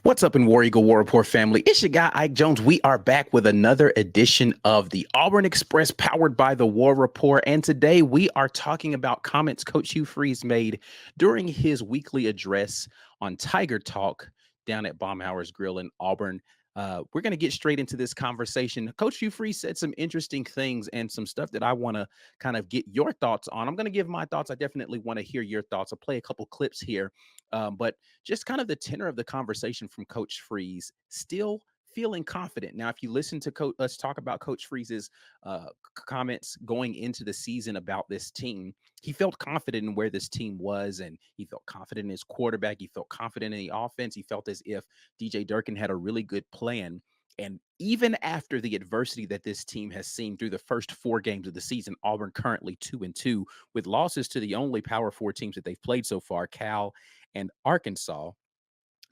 What's up in War Eagle War Report family? It's your guy Ike Jones. We are back with another edition of the Auburn Express powered by the War Report. And today we are talking about comments Coach Hugh Freeze made during his weekly address on Tiger Talk down at Baumhauer's Grill in Auburn. We're going to get straight into this conversation. Coach Hugh Freeze said some interesting things and some stuff that I want to kind of get your thoughts on. I'm going to give my thoughts. I definitely want to hear your thoughts. I'll play a couple clips here. But just kind of the tenor of the conversation from Coach Freeze, still feeling confident. Now, if you listen to us talk about Coach Freeze's comments going into the season about this team, he felt confident in where this team was, and he felt confident in his quarterback. He felt confident in the offense. He felt as if DJ Durkin had a really good plan. And even after the adversity that this team has seen through the first 4 games of the season, Auburn currently 2-2 with losses to the only Power 4 teams that they've played so far, Cal and Arkansas.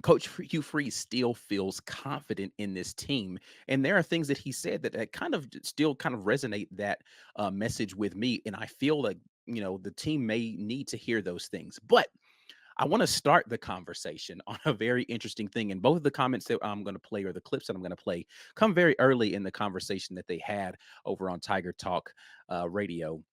Coach Hugh Freeze still feels confident in this team, and there are things that he said that kind of still kind of resonate that message with me. And I feel like the team may need to hear those things, but I want to start the conversation on a very interesting thing. And both of the comments that I'm going to play or the clips that I'm going to play come very early in the conversation that they had over on Tiger Talk Radio.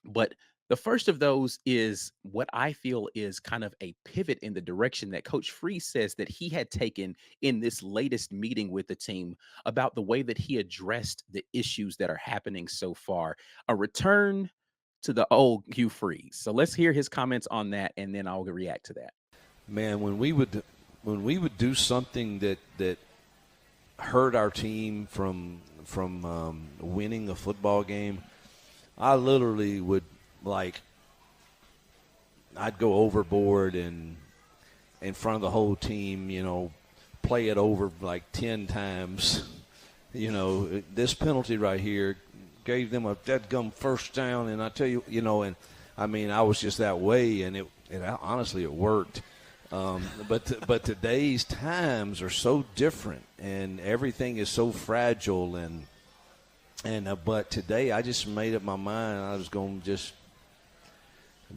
But the first of those is what I feel is kind of a pivot in the direction that Coach Freeze says that he had taken in this latest meeting with the team about the way that he addressed the issues that are happening so far. A return to the old Hugh Freeze. So let's hear his comments on that, and then I'll react to that. Man, when we would do something that hurt our team from winning a football game, I literally would I'd go overboard and in front of the whole team, play it over like 10 times. This penalty right here gave them a dead-gum first down, and I tell you, and I mean, I was just that way, and it honestly it worked. But today's times are so different, and everything is so fragile, but today I just made up my mind I was going to just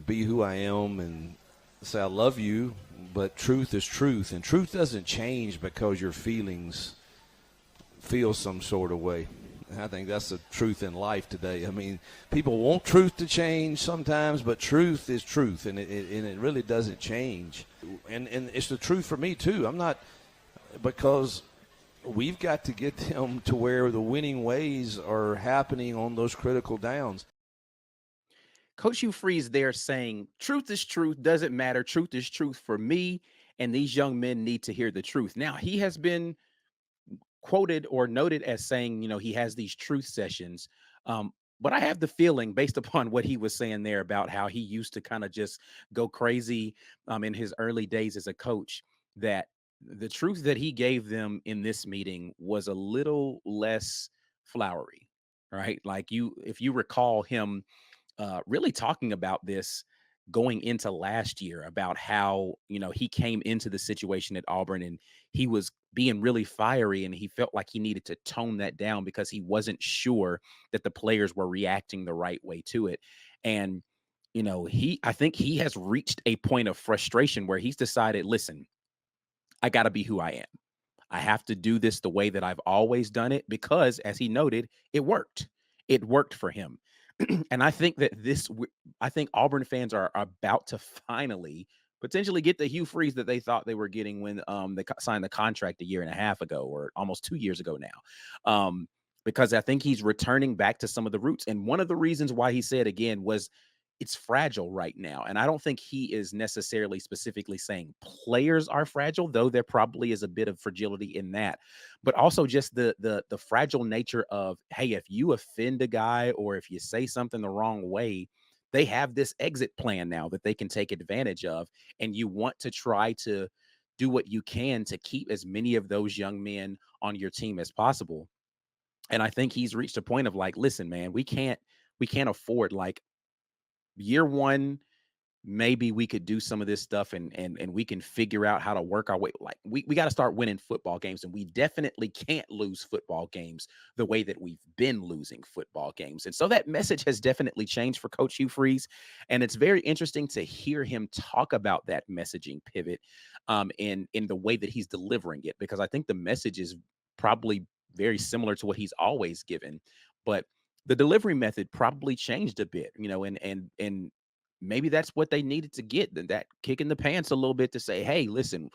be who I am and say I love you, but truth is truth, and truth doesn't change because your feelings feel some sort of way. I think that's the truth in life today. I mean, people want truth to change sometimes, but truth is truth, and it really doesn't change. And it's the truth for me too. I'm not, because we've got to get them to where the winning ways are happening on those critical downs. Coach Hugh Freeze there saying, truth is truth, doesn't matter. Truth is truth for me, and these young men need to hear the truth. Now, he has been quoted or noted as saying, he has these truth sessions. But I have the feeling, based upon what he was saying there about how he used to kind of just go crazy in his early days as a coach, that the truth that he gave them in this meeting was a little less flowery, right? Like if you recall him really talking about this going into last year about how he came into the situation at Auburn and he was being really fiery and he felt like he needed to tone that down because he wasn't sure that the players were reacting the right way to it. And I think he has reached a point of frustration where he's decided, listen, I got to be who I am. I have to do this the way that I've always done it because, as he noted, it worked. It worked for him. And I think that I think Auburn fans are about to finally potentially get the Hugh Freeze that they thought they were getting when they signed the contract a year and a half ago or almost 2 years ago now. Because I think he's returning back to some of the roots. And one of the reasons why he said again was it's fragile right now. And I don't think he is necessarily specifically saying players are fragile, though there probably is a bit of fragility in that. But also just the fragile nature of, hey, if you offend a guy or if you say something the wrong way, they have this exit plan now that they can take advantage of. And you want to try to do what you can to keep as many of those young men on your team as possible. And I think he's reached a point of like, listen, man, we can't afford, like, year one, maybe we could do some of this stuff and we can figure out how to work our way. Like we got to start winning football games, and we definitely can't lose football games the way that we've been losing football games. And so that message has definitely changed for Coach Hugh Freeze. And it's very interesting to hear him talk about that messaging pivot in the way that he's delivering it, because I think the message is probably very similar to what he's always given. But the delivery method probably changed a bit, and maybe that's what they needed to get, that kick in the pants a little bit, to say, hey, listen,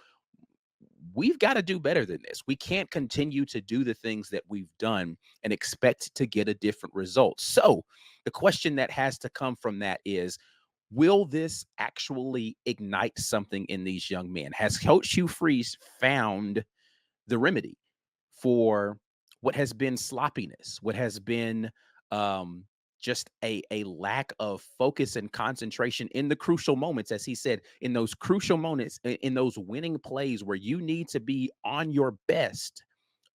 we've got to do better than this. We can't continue to do the things that we've done and expect to get a different result. So the question that has to come from that is, will this actually ignite something in these young men? Has Coach Hugh Freeze found the remedy for what has been sloppiness, what has been um, just a lack of focus and concentration in the crucial moments, as he said, in those crucial moments, in those winning plays where you need to be on your best.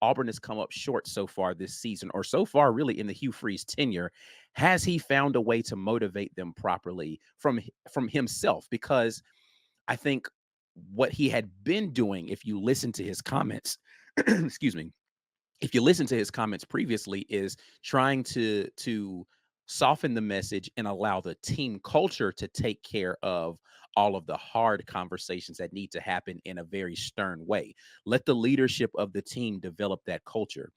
Auburn has come up short so far this season, or so far really in the Hugh Freeze tenure. Has he found a way to motivate them properly from himself? Because I think what he had been doing, if you listen to his comments, excuse me, if you listen to his comments previously, is trying to soften the message and allow the team culture to take care of all of the hard conversations that need to happen in a very stern way. Let the leadership of the team develop that culture.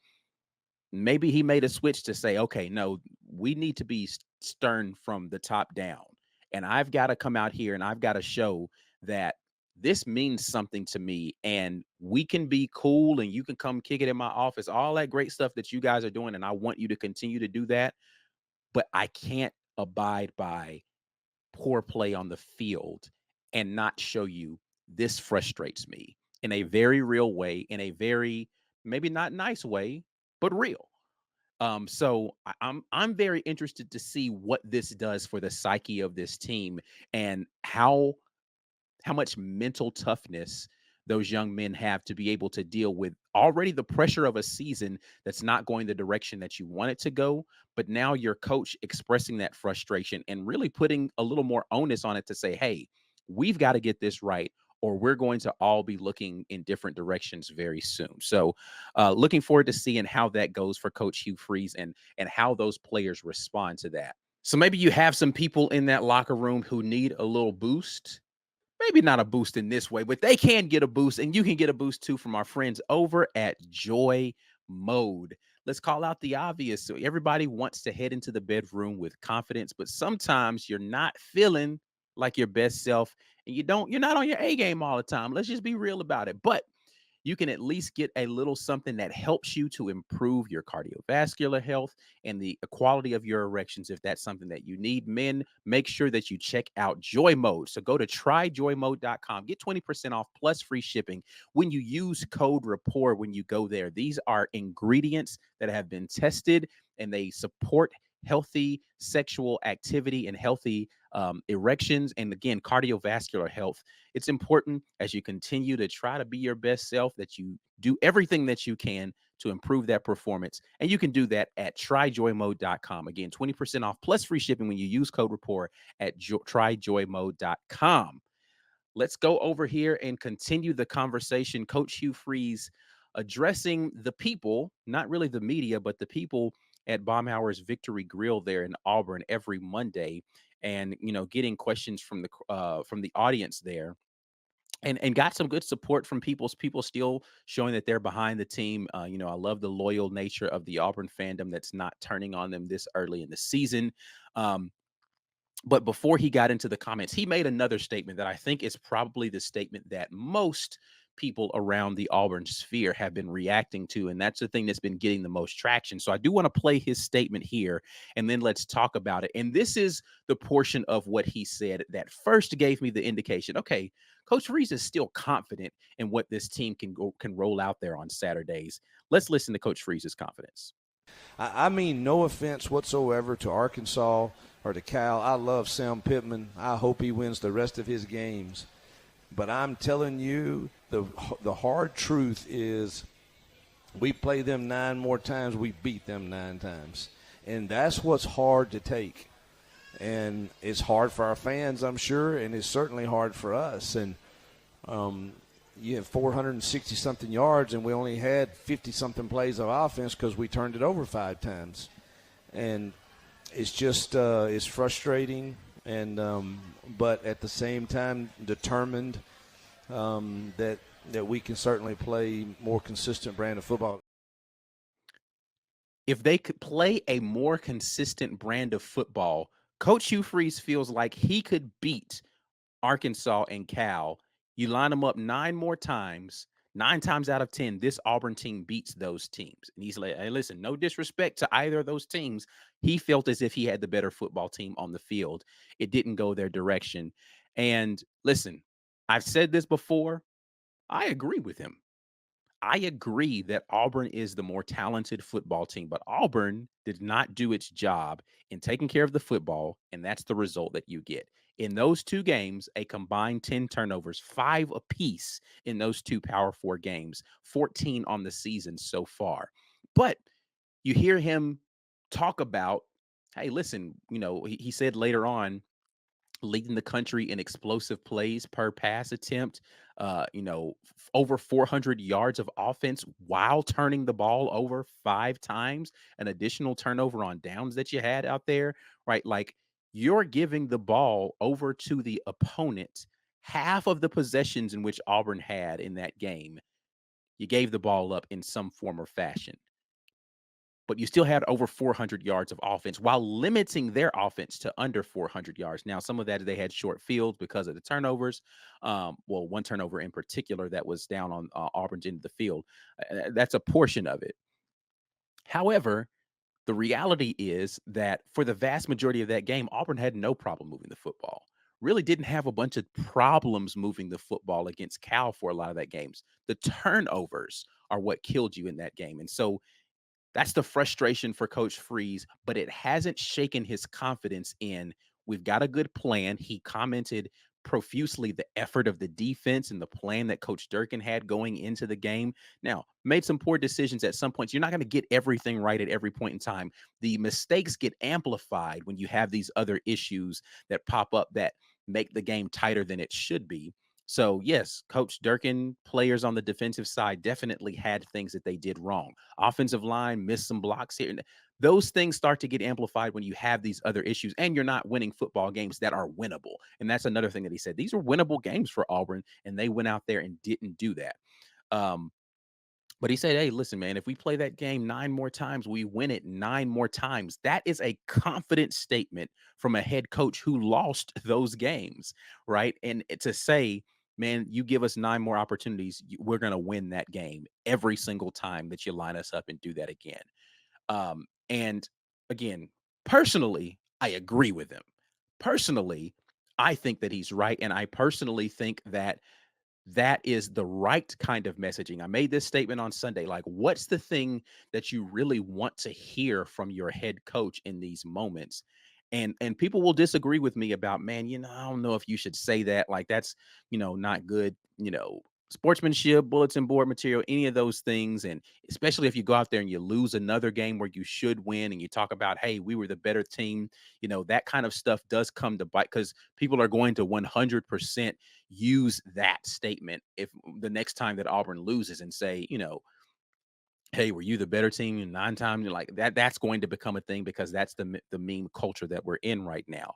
Maybe he made a switch to say, okay, no, we need to be stern from the top down. And I've got to come out here and I've got to show that this means something to me, and we can be cool and you can come kick it in my office, all that great stuff that you guys are doing. And I want you to continue to do that. But I can't abide by poor play on the field and not show you this frustrates me in a very real way, in a very maybe not nice way, but real. So I'm very interested to see what this does for the psyche of this team, and how much mental toughness those young men have to be able to deal with already the pressure of a season that's not going the direction that you want it to go. But now your coach expressing that frustration and really putting a little more onus on it to say, hey, we've got to get this right, or we're going to all be looking in different directions very soon. So looking forward to seeing how that goes for Coach Hugh Freeze, and how those players respond to that. So maybe you have some people in that locker room who need a little boost. Maybe not a boost in this way, but they can get a boost, and you can get a boost too from our friends over at Joy Mode. Let's call out the obvious. So everybody wants to head into the bedroom with confidence, but sometimes you're not feeling like your best self, and you're not on your A game all the time. Let's just be real about it. But you can at least get a little something that helps you to improve your cardiovascular health and the quality of your erections, if that's something that you need. Men, make sure that you check out Joy Mode. So go to tryjoymode.com, get 20% off plus free shipping when you use code rapport when you go there. These are ingredients that have been tested, and they support healthy sexual activity and healthy erections, and again, cardiovascular health. It's important, as you continue to try to be your best self, that you do everything that you can to improve that performance. And you can do that at tryjoymode.com. Again, 20% off plus free shipping when you use code rapport at tryjoymode.com. Let's go over here and continue the conversation. Coach Hugh Freeze addressing the people, not really the media, but the people at Baumhauer's Victory Grill there in Auburn every Monday, and getting questions from the audience there, and got some good support from people still showing that they're behind the team. I love the loyal nature of the Auburn fandom that's not turning on them this early in the season. Um, but before he got into the comments, he made another statement that I think is probably the statement that most people around the Auburn sphere have been reacting to. And that's the thing that's been getting the most traction. So I do want to play his statement here, and then let's talk about it. And this is the portion of what he said that first gave me the indication, okay, Coach Freeze is still confident in what this team can roll out there on Saturdays. Let's listen to Coach Freeze's confidence. I mean, no offense whatsoever to Arkansas or to Cal. I love Sam Pittman. I hope he wins the rest of his games. But I'm telling you, the hard truth is we play them 9 more times, we beat them 9 times. And that's what's hard to take. and it's hard for our fans, I'm sure, and it's certainly hard for us. And you have 460 something yards, and we only had 50 something plays of offense because we turned it over 5 times, and it's just it's frustrating, and but at the same time determined that we can certainly play more consistent brand of football. If they could play a more consistent brand of football, Coach Hugh Freeze feels like he could beat Arkansas and Cal. You line them up 9 more times, 9 times out of 10, this Auburn team beats those teams. And he's like, hey, listen, no disrespect to either of those teams. He felt as if he had the better football team on the field. It didn't go their direction. And listen, I've said this before. I agree with him. I agree that Auburn is the more talented football team, but Auburn did not do its job in taking care of the football, and that's the result that you get. In those two games, a combined 10 turnovers, 5 apiece in those two Power Four games, 14 on the season so far. But you hear him talk about, hey, listen, he said later on, leading the country in explosive plays per pass attempt, over 400 yards of offense while turning the ball over 5 times, an additional turnover on downs that you had out there, right? Like you're giving the ball over to the opponent. Half of the possessions in which Auburn had in that game, you gave the ball up in some form or fashion, but you still had over 400 yards of offense while limiting their offense to under 400 yards. Now, some of that they had short fields because of the turnovers. Well, one turnover in particular that was down on Auburn's end of the field. That's a portion of it. However, the reality is that for the vast majority of that game, Auburn had no problem moving the football. Really didn't have a bunch of problems moving the football against Cal for a lot of that games. The turnovers are what killed you in that game. And so that's the frustration for Coach Freeze, but it hasn't shaken his confidence in we've got a good plan. He commented profusely the effort of the defense and the plan that Coach Durkin had going into the game. Now, made some poor decisions at some points. You're not going to get everything right at every point in time. The mistakes get amplified when you have these other issues that pop up that make the game tighter than it should be. So, yes, Coach Durkin, players on the defensive side definitely had things that they did wrong. Offensive line missed some blocks here. Those things start to get amplified when you have these other issues and you're not winning football games that are winnable. And that's another thing that he said. These are winnable games for Auburn, and they went out there and didn't do that. Um, but he said, hey, listen, man, if we play that game 9 more times, we win it 9 more times. That is a confident statement from a head coach who lost those games, right? And to say, man, you give us 9 more opportunities, we're going to win that game every single time that you line us up and do that again. And again, personally, I agree with him. Personally, I think that he's right. And I personally think that that is the right kind of messaging. I made this statement on Sunday. Like, what's the thing that you really want to hear from your head coach in these moments? And people will disagree with me about, man, I don't know if you should say that. Like, that's, not good, sportsmanship, bulletin board material, any of those things. And especially if you go out there and you lose another game where you should win and you talk about, hey, we were the better team, that kind of stuff does come to bite because people are going to 100% use that statement if the next time that Auburn loses and say, hey, were you the better team? And 9 times, you're like that's going to become a thing because that's the meme culture that we're in right now.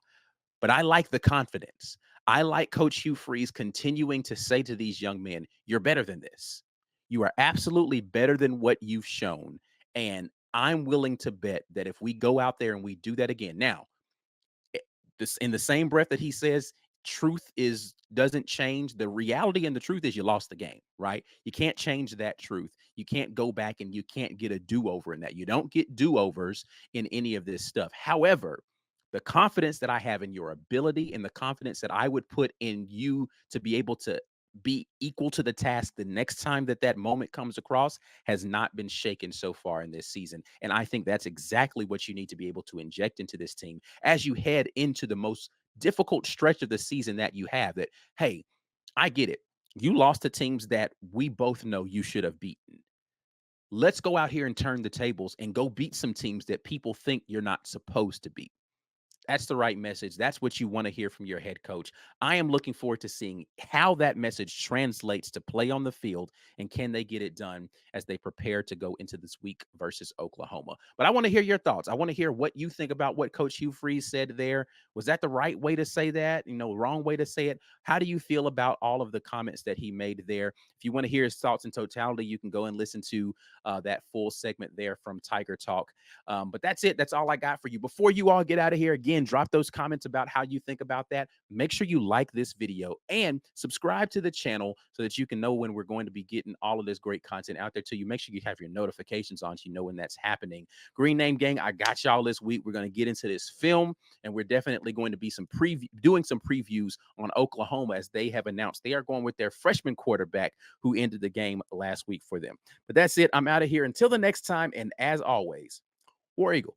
But I like the confidence. I like Coach Hugh Freeze continuing to say to these young men, you're better than this. You are absolutely better than what you've shown. And I'm willing to bet that if we go out there and we do that again, now, this in the same breath that he says truth is doesn't change, the reality and the truth is you lost the game, right? You can't change that truth. You can't go back and you can't get a do-over in that. You don't get do-overs in any of this stuff. However, the confidence that I have in your ability and the confidence that I would put in you to be able to be equal to the task the next time that that moment comes across has not been shaken so far in this season. And I think that's exactly what you need to be able to inject into this team as you head into the most difficult stretch of the season that you have. That, hey, I get it. You lost to teams that we both know you should have beaten. Let's go out here and turn the tables and go beat some teams that people think you're not supposed to beat. That's the right message. That's what you want to hear from your head coach. I am looking forward to seeing how that message translates to play on the field and can they get it done as they prepare to go into this week versus Oklahoma. But I want to hear your thoughts. I want to hear what you think about what Coach Hugh Freeze said there. Was that the right way to say that? Wrong way to say it? How do you feel about all of the comments that he made there? If you want to hear his thoughts in totality, you can go and listen to that full segment there from Tiger Talk. But that's it. That's all I got for you. Before you all get out of here, again, drop those comments about how you think about that. Make sure you like this video and subscribe to the channel so that you can know when we're going to be getting all of this great content out there to you. Make sure you have your notifications on so you know when that's happening. Green Name Gang, I got y'all this week. We're going to get into this film, and we're definitely going to be doing some previews on Oklahoma as they have announced they are going with their freshman quarterback who ended the game last week for them. But that's it. I'm out of here. Until the next time, and as always, War Eagle.